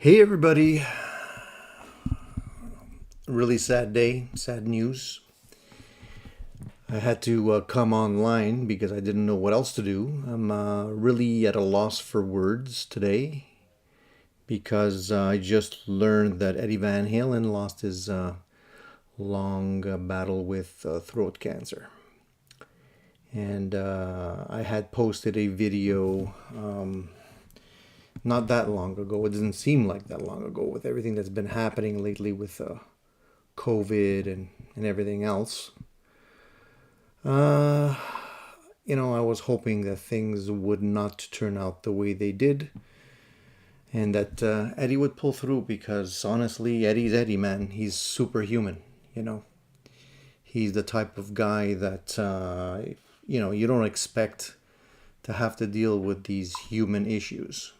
Hey everybody, really sad day, sad news. I had to come online because I didn't know what else to do. I'm really at a loss for words today because I just learned that Eddie Van Halen lost his long battle with throat cancer. And I had posted a video not that long ago. It doesn't seem like that long ago with everything that's been happening lately with COVID and everything else. Uh, I was hoping that things would not turn out the way they did and that Eddie would pull through because honestly, Eddie's Eddie, man. He's superhuman, you know. He's the type of guy that, you don't expect to have to deal with these human issues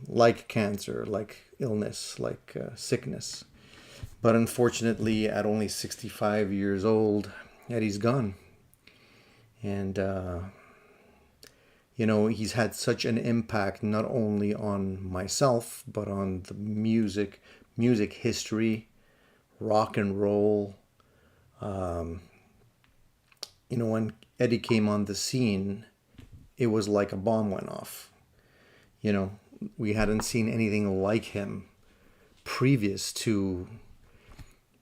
like cancer, like illness, like sickness. But unfortunately, at only 65 years old, Eddie's gone. And, he's had such an impact not only on myself, but on the music history, rock and roll. When Eddie came on the scene, it was like a bomb went off. You know, we hadn't seen anything like him previous to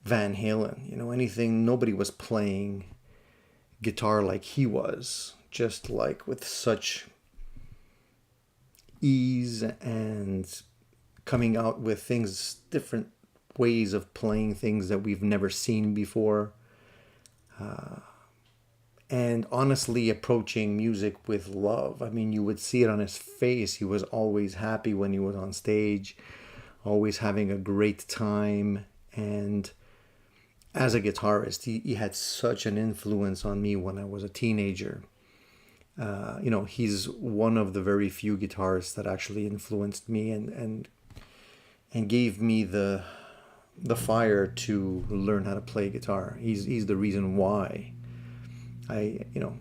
Van Halen. Nobody was playing guitar like he was, just like with such ease and coming out with things, different ways of playing things that we've never seen before. And honestly, approaching music with love. I mean, you would see it on his face. He was always happy when he was on stage, always having a great time. And as a guitarist, he had such an influence on me when I was a teenager. He's one of the very few guitarists that actually influenced me and gave me the fire to learn how to play guitar. He's the reason why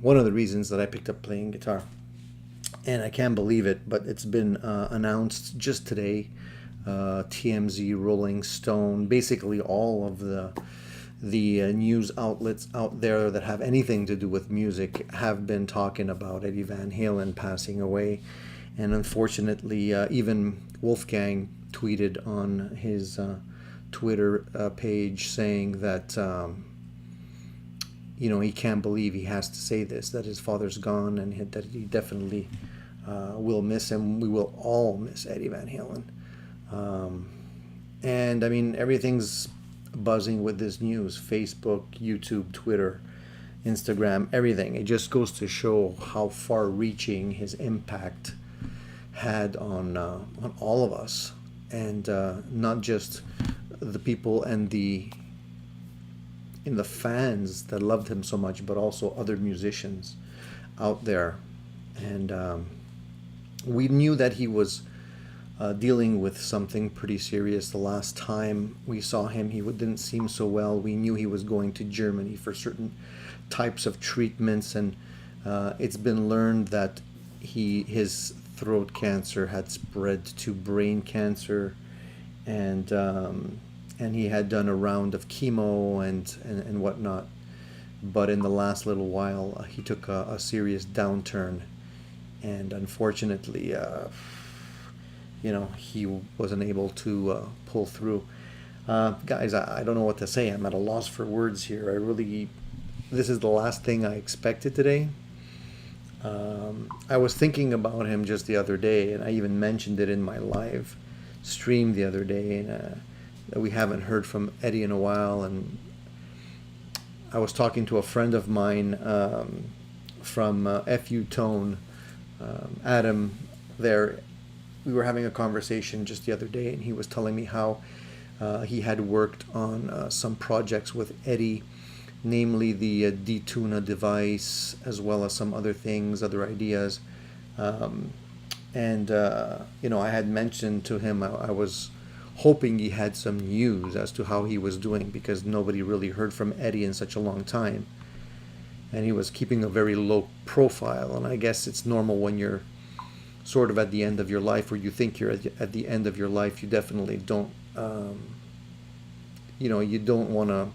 one of the reasons that I picked up playing guitar. And I can't believe it, but it's been announced just today. TMZ, Rolling Stone, basically all of the news outlets out there that have anything to do with music have been talking about Eddie Van Halen passing away. And unfortunately, even Wolfgang tweeted on his Twitter page saying that, he can't believe he has to say this, that his father's gone and that he definitely will miss him. We will all miss Eddie Van Halen. And I mean, everything's buzzing with this news: Facebook, YouTube, Twitter, Instagram, everything. It just goes to show how far-reaching his impact had on all of us, and not just the people and the fans that loved him so much, but also other musicians out there. And we knew that he was dealing with something pretty serious. The last time we saw him, he didn't seem so well. We knew he was going to Germany for certain types of treatments, and it's been learned that his throat cancer had spread to brain cancer, and he had done a round of chemo and whatnot. But in the last little while, he took a serious downturn, and unfortunately, he wasn't able to pull through. Guys, I don't know what to say. I'm at a loss for words here. This is the last thing I expected today. I was thinking about him just the other day, and I even mentioned it in my live stream the other day, and that we haven't heard from Eddie in a while. And I was talking to a friend of mine from FU Tone, Adam there. We were having a conversation just the other day, and he was telling me how he had worked on some projects with Eddie, namely the D-Tuna device, as well as some other things, other ideas. I had mentioned to him I was hoping he had some news as to how he was doing, because nobody really heard from Eddie in such a long time. And he was keeping a very low profile, and I guess it's normal when you're sort of at the end of your life, or you think you're at the end of your life, you definitely don't, you don't want to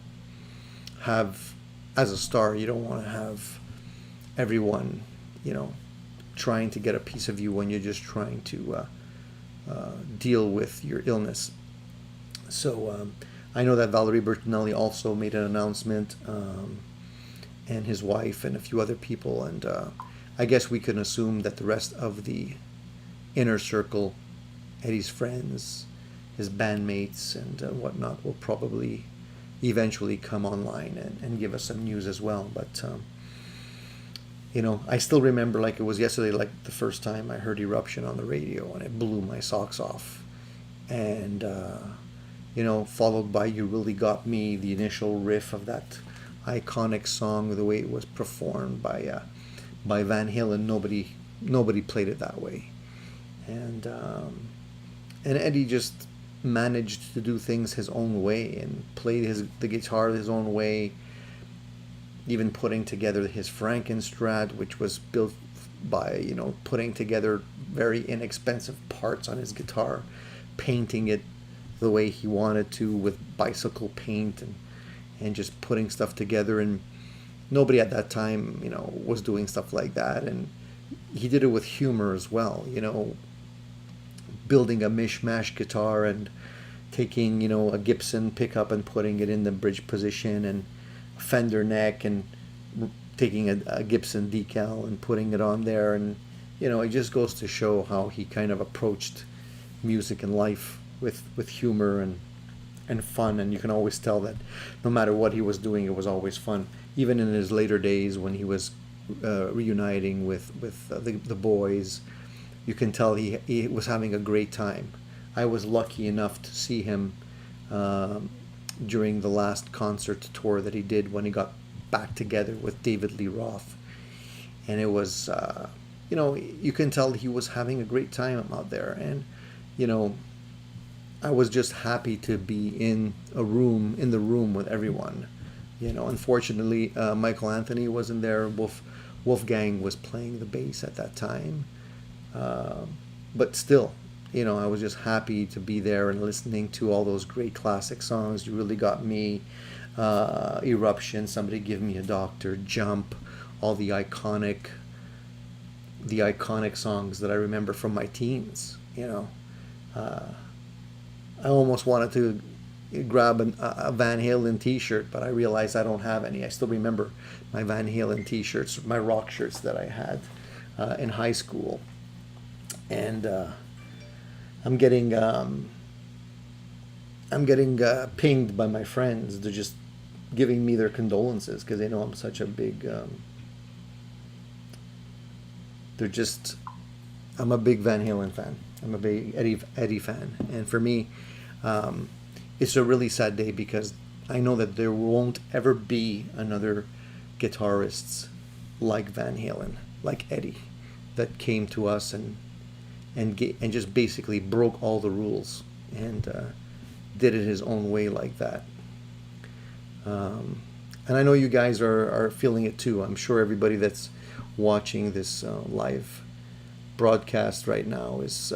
have, as a star, you don't want to have everyone, you know, trying to get a piece of you when you're just trying to deal with your illness. So I know that Valerie Bertinelli also made an announcement, and his wife and a few other people, and I guess we can assume that the rest of the inner circle, Eddie's friends, his bandmates, and whatnot, will probably eventually come online and give us some news as well. But I still remember like it was yesterday, like the first time I heard Eruption on the radio, and it blew my socks off. And followed by "You Really Got Me," the initial riff of that iconic song, the way it was performed by Van Halen. Nobody played it that way, and Eddie just managed to do things his own way and played the guitar his own way. Even putting together his Frankenstrat, which was built by putting together very inexpensive parts on his guitar, painting it the way he wanted to with bicycle paint, and just putting stuff together. And nobody at that time was doing stuff like that, and he did it with humor as well, building a mishmash guitar and taking a Gibson pickup and putting it in the bridge position, and a Fender neck, and taking a Gibson decal and putting it on there. And it just goes to show how he kind of approached music and life with humor and fun. And you can always tell that no matter what he was doing, it was always fun. Even in his later days when he was reuniting with the boys, you can tell he was having a great time. I was lucky enough to see him during the last concert tour that he did, when he got back together with David Lee Roth. And it was, you can tell he was having a great time out there. And, I was just happy to be in the room with everyone. Unfortunately, Michael Anthony wasn't there. Wolfgang was playing the bass at that time. But still, I was just happy to be there and listening to all those great classic songs. "You Really Got Me," Eruption, "Somebody Give Me a Doctor," "Jump," all the iconic songs that I remember from my teens. I almost wanted to grab a Van Halen t-shirt, but I realized I don't have any. I still remember my Van Halen t-shirts, my rock shirts that I had in high school. And I'm getting pinged by my friends. They're just giving me their condolences because they know I'm such a big. I'm a big Van Halen fan. I'm a big Eddie fan, and for me, it's a really sad day because I know that there won't ever be another guitarists like Van Halen, like Eddie, that came to us and just basically broke all the rules and did it his own way like that. And I know you guys are feeling it too. I'm sure everybody that's watching this live broadcast right now is,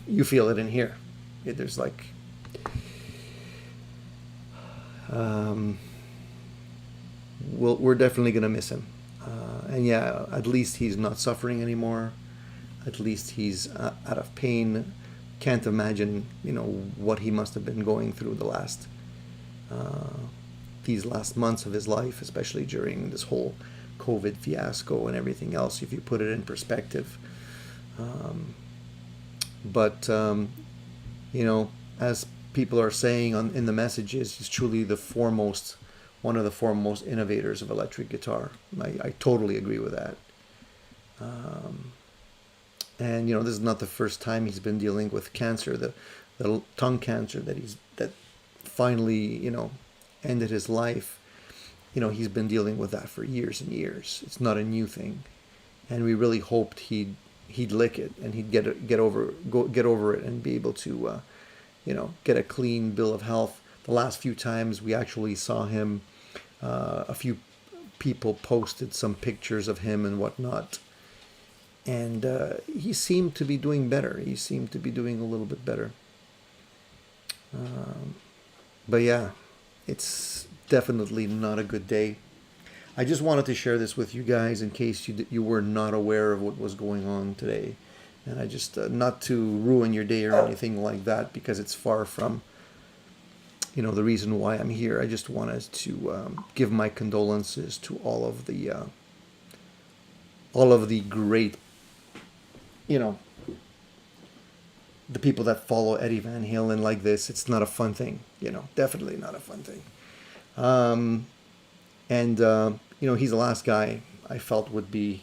you feel it in here. There's like, we're definitely going to miss him. And yeah, at least he's not suffering anymore. At least he's out of pain. Can't imagine, what he must have been going through these last months of his life, especially during this whole COVID fiasco and everything else, if you put it in perspective. But as people are saying in the messages, he's truly one of the foremost innovators of electric guitar. I totally agree with that. And this is not the first time he's been dealing with cancer, the tongue cancer that finally ended his life. He's been dealing with that for years and years. It's not a new thing, and we really hoped he'd lick it and he'd get over it and be able to get a clean bill of health. The last few times we actually saw him, a few people posted some pictures of him and whatnot, and he seemed to be doing better. He seemed to be doing a little bit better. But yeah, it's definitely not a good day. I just wanted to share this with you guys in case you were not aware of what was going on today. And I just, not to ruin your day or anything like that, because it's far from, the reason why I'm here. I just wanted to give my condolences to all of the great, you know, the people that follow Eddie Van Halen like this. It's not a fun thing, definitely not a fun thing. And he's the last guy I felt would be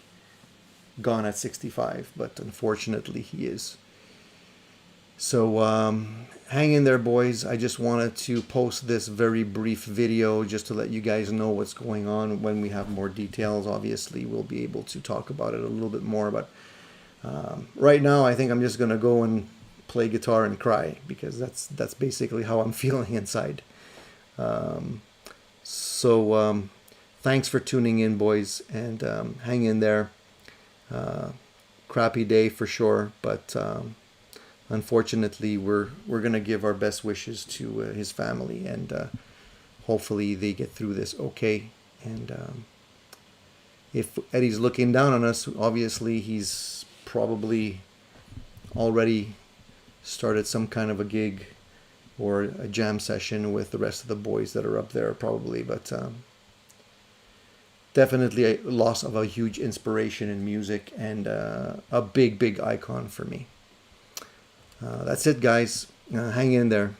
gone at 65, but unfortunately he is. So hang in there, boys. I just wanted to post this very brief video just to let you guys know what's going on. When we have more details, obviously we'll be able to talk about it a little bit more, but right now I think I'm just gonna go and play guitar and cry, because that's basically how I'm feeling inside. So thanks for tuning in, boys, and hang in there. Crappy day for sure, but unfortunately we're gonna give our best wishes to his family, and hopefully they get through this okay. And if Eddie's looking down on us, obviously he's probably already started some kind of a gig or a jam session with the rest of the boys that are up there probably. But definitely a loss of a huge inspiration in music, and a big icon for me. That's it, guys. Hang in there.